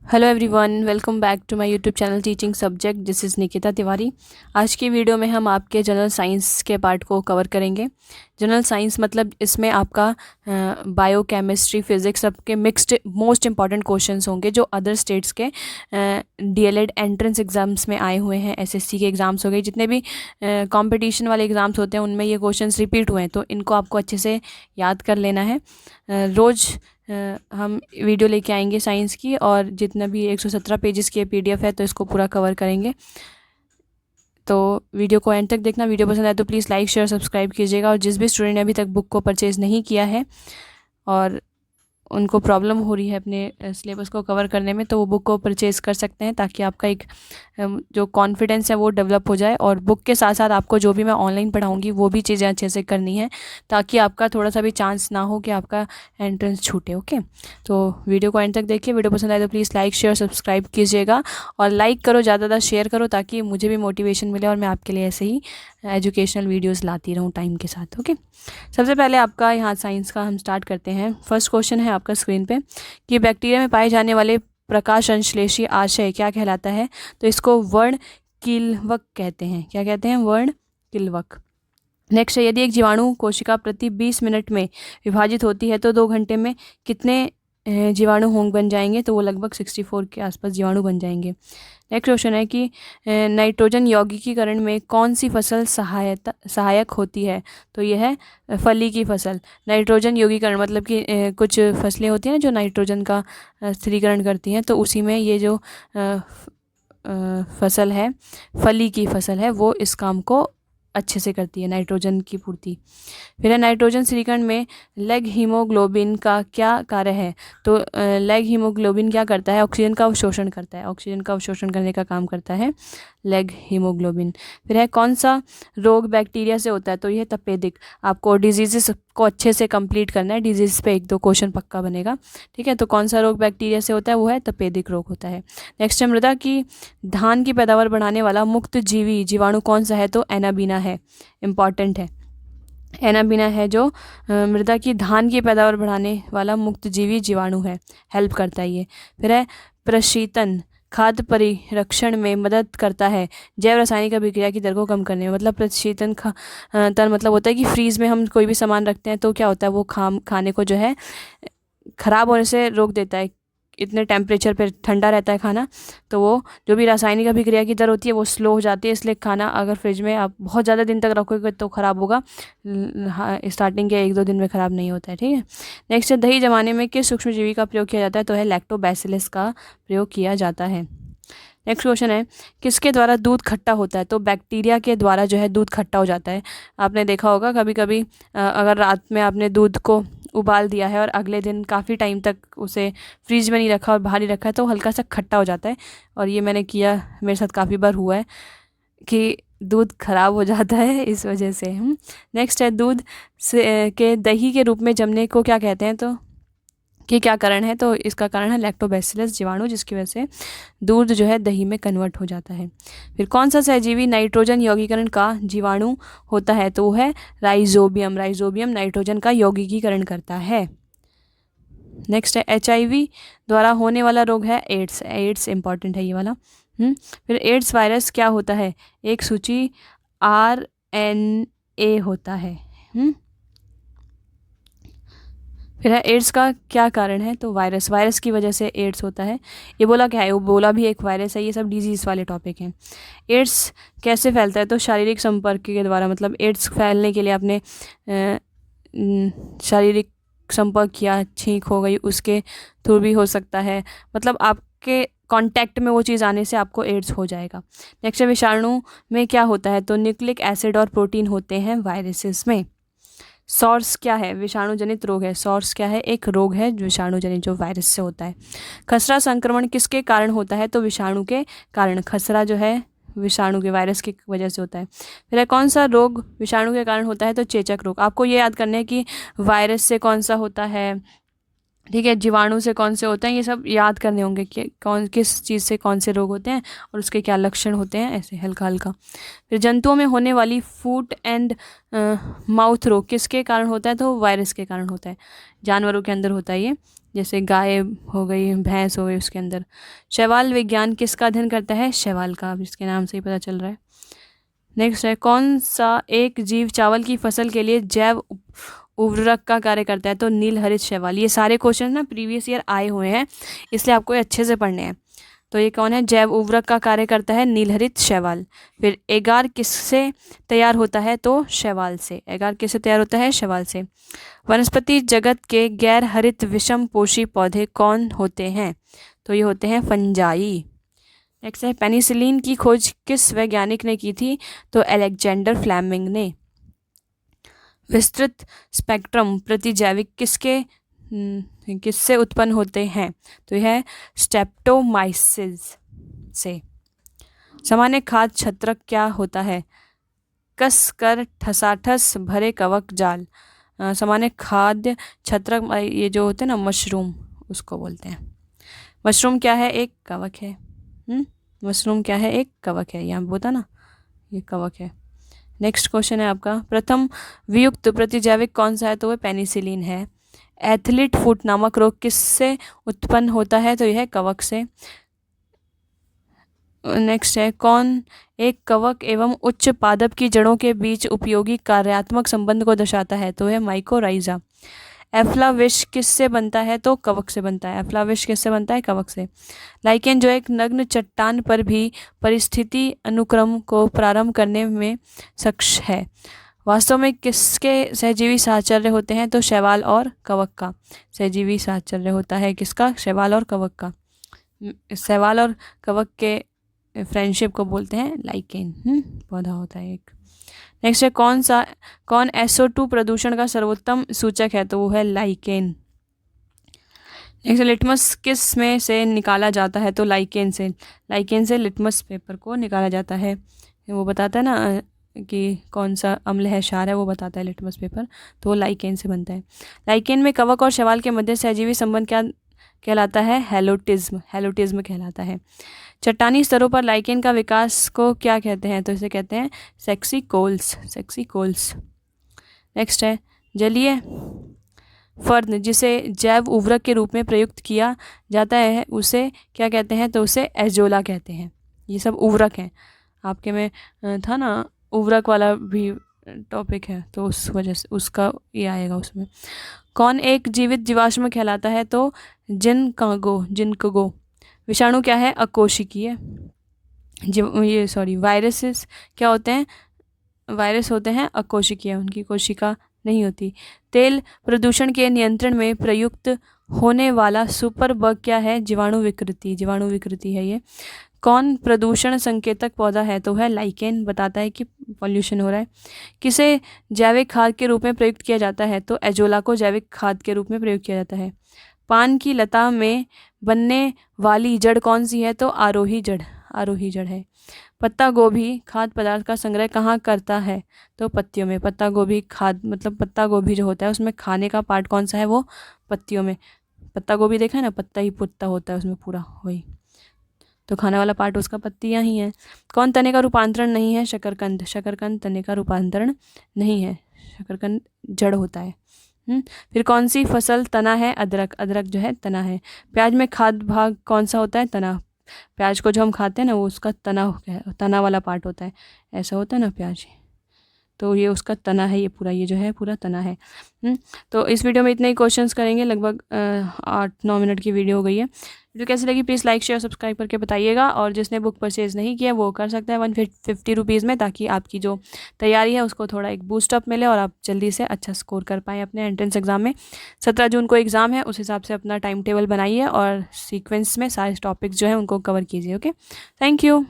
Hello everyone, welcome back to my YouTube channel teaching subject. This is Nikita Tiwari. आज की video में हम आपके जनरल साइंस के पार्ट को कवर करेंगे। जनरल साइंस मतलब इसमें आपका बायो, केमिस्ट्री, फिज़िक्स सबके मिक्स्ड मोस्ट इंपॉर्टेंट क्वेश्चंस होंगे जो अदर स्टेट्स के डीएलएड एंट्रेंस एग्ज़ाम्स में आए हुए हैं। एसएससी के एग्ज़ाम्स हो गए, जितने भी कंपटीशन वाले एग्ज़ाम्स होते हैं उनमें ये क्वेश्चंस रिपीट हुए हैं, तो इनको आपको अच्छे से याद कर लेना है। रोज़ हम वीडियो लेके आएंगे साइंस की, और जितना भी 117 पेजेस की पीडीएफ है तो इसको पूरा कवर करेंगे। तो वीडियो को एंड तक देखना। वीडियो पसंद आए तो प्लीज़ लाइक, शेयर, सब्सक्राइब कीजिएगा। और जिस भी स्टूडेंट ने अभी तक बुक को परचेज़ नहीं किया है और उनको प्रॉब्लम हो रही है अपने सिलेबस को कवर करने में, तो वो बुक को परचेज़ कर सकते हैं, ताकि आपका एक जो कॉन्फिडेंस है वो डेवलप हो जाए। और बुक के साथ साथ आपको जो भी मैं ऑनलाइन पढ़ाऊँगी वो भी चीज़ें अच्छे से करनी है, ताकि आपका थोड़ा सा भी चांस ना हो कि आपका एंट्रेंस छूटे। ओके, तो वीडियो को एंड तक देखिए। वीडियो पसंद आए तो प्लीज़ लाइक, शेयर, सब्सक्राइब कीजिएगा। और लाइक करो, ज़्यादा ज़्यादा शेयर करो, ताकि मुझे भी मोटिवेशन मिले और मैं आपके लिए ऐसे ही एजुकेशनल वीडियोज़ लाती रहूँ टाइम के साथ। ओके, सबसे पहले आपका यहाँ साइंस का हम स्टार्ट करते हैं। फर्स्ट क्वेश्चन है आपका स्क्रीन पे कि बैक्टीरिया में पाए जाने वाले प्रकाश संश्लेषी आशय क्या कहलाता है? तो इसको वर्ण किल्वक कहते हैं। क्या कहते हैं? वर्ण किल्वक। नेक्स्ट है, यदि एक जीवाणु कोशिका प्रति 20 मिनट में विभाजित होती है तो 2 घंटे में कितने जीवाणु होंगे बन जाएंगे? तो वो लगभग 64 के आसपास जीवाणु बन जाएंगे। नेक्स्ट क्वेश्चन है कि नाइट्रोजन यौगिकीकरण में कौन सी फसल सहायक होती है? तो यह है फली की फसल। नाइट्रोजन यौगिकीकरण मतलब कि कुछ फसलें होती हैं ना जो नाइट्रोजन का स्थिरीकरण करती हैं, तो उसी में ये जो फसल है, फली की फसल है, वो इस काम को अच्छे से करती है, नाइट्रोजन की पूर्ति। फिर है, नाइट्रोजन स्थिरीकरण में लेग हीमोग्लोबिन का क्या कार्य है? तो लेग हीमोग्लोबिन क्या करता है? ऑक्सीजन का अवशोषण करता है। ऑक्सीजन का अवशोषण करने का काम करता है लेग हीमोग्लोबिन। फिर है, कौन सा रोग बैक्टीरिया से होता है? तो यह तपेदिक। आपको डिजीज़ को अच्छे से कंप्लीट करना है, डिजीज़ पे 1-2 क्वेश्चन पक्का बनेगा। ठीक है, तो कौन सा रोग बैक्टीरिया से होता है? वो है तपेदिक रोग होता है। नेक्स्ट है, मृदा की धान की पैदावार बढ़ाने वाला मुक्त जीवी जीवाणु कौन सा है? तो एनाबीना है। इंपॉर्टेंट है, एनाबीना है जो मृदा की धान की पैदावार बढ़ाने वाला मुक्त जीवी जीवाणु है, हेल्प करता है ये। फिर है, प्रशीतन खाद्य परिरक्षण में मदद करता है जैव रासायनिक अभिक्रिया की दर को कम करने में। मतलब प्रशीतन तन मतलब होता है कि फ्रीज में हम कोई भी सामान रखते हैं तो क्या होता है, वो खाने को जो है ख़राब होने से रोक देता है। इतने टेम्परेचर पे ठंडा रहता है खाना, तो वो जो भी रासायनिक अभिक्रिया की दर होती है वो स्लो हो जाती है। इसलिए खाना अगर फ्रिज में आप बहुत ज़्यादा दिन तक रखोगे तो ख़राब होगा। हाँ, स्टार्टिंग के 1-2 दिन में ख़राब नहीं होता है। ठीक है, नेक्स्ट है, दही जमाने में किस सूक्ष्मजीवी का प्रयोग किया जाता है? तो है लैक्टोबैसिलस का प्रयोग किया जाता है। नेक्स्ट क्वेश्चन है, किसके द्वारा दूध खट्टा होता है? तो बैक्टीरिया के द्वारा जो है दूध खट्टा हो जाता है। आपने देखा होगा कभी कभी अगर रात में आपने दूध को उबाल दिया है और अगले दिन काफ़ी टाइम तक उसे फ्रीज में नहीं रखा और बाहर ही रखा है, तो हल्का सा खट्टा हो जाता है। और ये मैंने किया, मेरे साथ काफ़ी बार हुआ है कि दूध खराब हो जाता है इस वजह से। नेक्स्ट है, दूध से के दही के रूप में जमने को क्या कहते हैं? तो कि क्या कारण है? तो इसका कारण है लैक्टोबैसिलस जीवाणु, जिसकी वजह से दूध जो है दही में कन्वर्ट हो जाता है। फिर कौन सा सहजीवी नाइट्रोजन यौगिकीकरण का जीवाणु होता है? तो वो है राइजोबियम। राइजोबियम नाइट्रोजन का यौगिकीकरण करता है। नेक्स्ट है, HIV द्वारा होने वाला रोग है एड्स। एड्स इंपॉर्टेंट है ये वाला। फिर एड्स वायरस क्या होता है? एक सूची RNA होता है। फिर है, एड्स का क्या कारण है? तो वायरस। वायरस की वजह से एड्स होता है। एबोला क्या है? एबोला भी एक वायरस है। ये सब डिजीज़ वाले टॉपिक हैं। एड्स कैसे फैलता है? तो शारीरिक संपर्क के द्वारा। मतलब एड्स फैलने के लिए आपने शारीरिक संपर्क किया, छींक हो गई, उसके थ्रू भी हो सकता है। मतलब आपके कांटेक्ट में वो चीज़ आने से आपको एड्स हो जाएगा। नेक्स्ट है, विषाणु में क्या होता है? तो न्यूक्लिक एसिड और प्रोटीन होते हैं वायरसेस में। सॉर्स क्या है? विषाणु जनित रोग है। सॉर्स क्या है? एक रोग है विषाणु जनित जो वायरस से होता है। खसरा संक्रमण किसके कारण होता है? तो विषाणु के कारण। खसरा जो है विषाणु के, वायरस की वजह से होता है। फिर कौन सा रोग विषाणु के कारण होता है? तो चेचक रोग। आपको ये याद करना है कि वायरस से कौन सा होता है, ठीक है, जीवाणु से कौन से होते हैं, ये सब याद करने होंगे कि कौन किस चीज़ से कौन से रोग होते हैं और उसके क्या लक्षण होते हैं, ऐसे हल्का हल्का। फिर जंतुओं में होने वाली फूट एंड माउथ रोग किसके कारण होता है? तो वायरस के कारण होता है। जानवरों के अंदर होता है ये, जैसे गाय हो गई, भैंस हो गई, उसके अंदर। शैवाल विज्ञान किसका अध्ययन करता है? शैवाल का, अब इसके नाम से ही पता चल रहा है। नेक्स्ट है, कौन सा एक जीव चावल की फसल के लिए जैव उर्वरक का कार्य करता है? तो नीलहरित शैवाल। ये सारे क्वेश्चन ना प्रीवियस ईयर आए हुए हैं, इसलिए आपको ये अच्छे से पढ़ने हैं। तो ये कौन है? जैव उर्वरक का कार्य करता है नीलहरित शैवाल। फिर एगार किससे तैयार होता है? तो शैवाल से। एगार किससे तैयार होता है? शैवाल से। वनस्पति जगत के गैर हरित विषम पोषी पौधे कौन होते हैं? तो ये होते हैं फंजाई। नेक्स्ट है, पेनिसिलिन की खोज किस वैज्ञानिक ने की थी? तो अलेक्जेंडर फ्लेमिंग ने। विस्तृत स्पेक्ट्रम प्रतिजैविक किससे उत्पन्न होते हैं? तो यह है स्टेप्टोमाइसिस से। सामान्य खाद्य छत्रक क्या होता है? कस कर ठसाठस भरे कवक जाल। सामान्य खाद्य छत्रक ये जो होते हैं ना, मशरूम, उसको बोलते हैं। मशरूम क्या है? एक कवक है। मशरूम क्या है? एक कवक है। यहाँ बोलता ना, ये कवक है। नेक्स्ट क्वेश्चन है आपका, प्रथम वियुक्त प्रतिजैविक कौन सा है? तो वह पेनिसिलिन है। एथलीट फुट नामक रोग किससे उत्पन्न होता है? तो यह कवक से। नेक्स्ट है, कौन एक कवक एवं उच्च पादप की जड़ों के बीच उपयोगी कार्यात्मक संबंध को दर्शाता है? तो यह माइकोराइजा। एफ्लाविश किससे बनता है? तो कवक से बनता है। एफ्लाविश किससे बनता है? कवक से। लाइकेन जो एक नग्न चट्टान पर भी परिस्थिति अनुक्रम को प्रारंभ करने में सक्षम है, वास्तव में किसके सहजीवी साहचर्य होते हैं? तो शैवाल और कवक का सहजीवी साहचर्य होता है। किसका? शैवाल और कवक का। शैवाल और कवक के फ्रेंडशिप को बोलते हैं लाइकेन। पौधा होता है एक। नेक्स्ट है, कौन SO2 प्रदूषण का सर्वोत्तम सूचक है? तो वो है लाइकेन। नेक्स्ट, लिटमस किस में से निकाला जाता है? तो लाइकेन से। लाइकेन से लिटमस पेपर को निकाला जाता है। वो बताता है ना कि कौन सा अम्ल है, क्षार है, वो बताता है लिटमस पेपर। तो वो लाइकेन से बनता है। लाइकेन में कवक और शैवाल के मध्य सहजीवी संबंध क्या कहलाता है? हेलोटिज्म। हेलोटिज्म कहलाता है। चट्टानी स्तरों पर लाइकेन का विकास को क्या कहते हैं? तो इसे कहते हैं सेक्सिकोल्स। सेक्सिकोल्स। नेक्स्ट है, जलीय फर्न जिसे जैव उर्वरक के रूप में प्रयुक्त किया जाता है उसे क्या कहते हैं? तो उसे एजोला कहते हैं। ये सब उर्वरक हैं। आपके में था ना उर्वरक वाला भी टॉपिक है, तो उस वजह से उसका ये आएगा उसमें। कौन एक जीवित जीवाश्म कहलाता है? तो जिनकगो। विषाणु क्या है? अकोशिकीय। वायरसेस क्या होते हैं? वायरस होते हैं अकोशिकीय, उनकी कोशिका नहीं होती। तेल प्रदूषण के नियंत्रण में प्रयुक्त होने वाला सुपर बग क्या है? जीवाणु विकृति। जीवाणु विकृति है ये। कौन प्रदूषण संकेतक पौधा है? तो है लाइकेन, बताता है कि पॉल्यूशन हो रहा है। किसे जैविक खाद के रूप में प्रयुक्त किया जाता है? तो एजोला को जैविक खाद के रूप में प्रयोग किया जाता है। पान की लता में बनने वाली जड़ कौन सी है? तो आरोही जड़। आरोही जड़ है। पत्ता गोभी खाद्य पदार्थ का संग्रह कहाँ करता है? तो पत्तियों में। पत्ता गोभी खाद मतलब पत्ता गोभी जो होता है उसमें खाने का पार्ट कौन सा है? वो पत्तियों में। पत्ता गोभी देखा है ना, पत्ता ही पत्ता होता है उसमें पूरा, वही तो खाने वाला पार्ट उसका पत्तियाँ ही हैं। कौन तने का रूपांतरण नहीं है? शकरकंद। शकरकंद तने का रूपांतरण नहीं है, शकरकंद जड़ होता है। फिर कौन सी फसल तना है? अदरक। अदरक जो है तना है। प्याज में खाद्य भाग कौन सा होता है? तना। प्याज को जो हम खाते हैं ना, वो उसका तना वाला पार्ट होता है, ऐसा होता है ना प्याज, तो ये उसका तना है। ये पूरा, ये जो है पूरा तना है। तो इस वीडियो में इतने ही क्वेश्चंस करेंगे। लगभग 8-9 मिनट की वीडियो हो गई है। वीडियो कैसी लगी प्लीज़ लाइक शेयर सब्सक्राइब करके बताइएगा। और जिसने बुक परचेज़ नहीं किया वो कर सकता है 150 रुपीज़ में, ताकि आपकी जो तैयारी है उसको थोड़ा एक बूस्टअप मिले और आप जल्दी से अच्छा स्कोर कर पाएँ अपने एंट्रेंस एग्ज़ाम में। 17 जून को एग्ज़ाम है, उस हिसाब से अपना टाइम टेबल बनाइए और सीक्वेंस में सारे टॉपिक्स जो हैं उनको कवर कीजिए। Okay, thank you.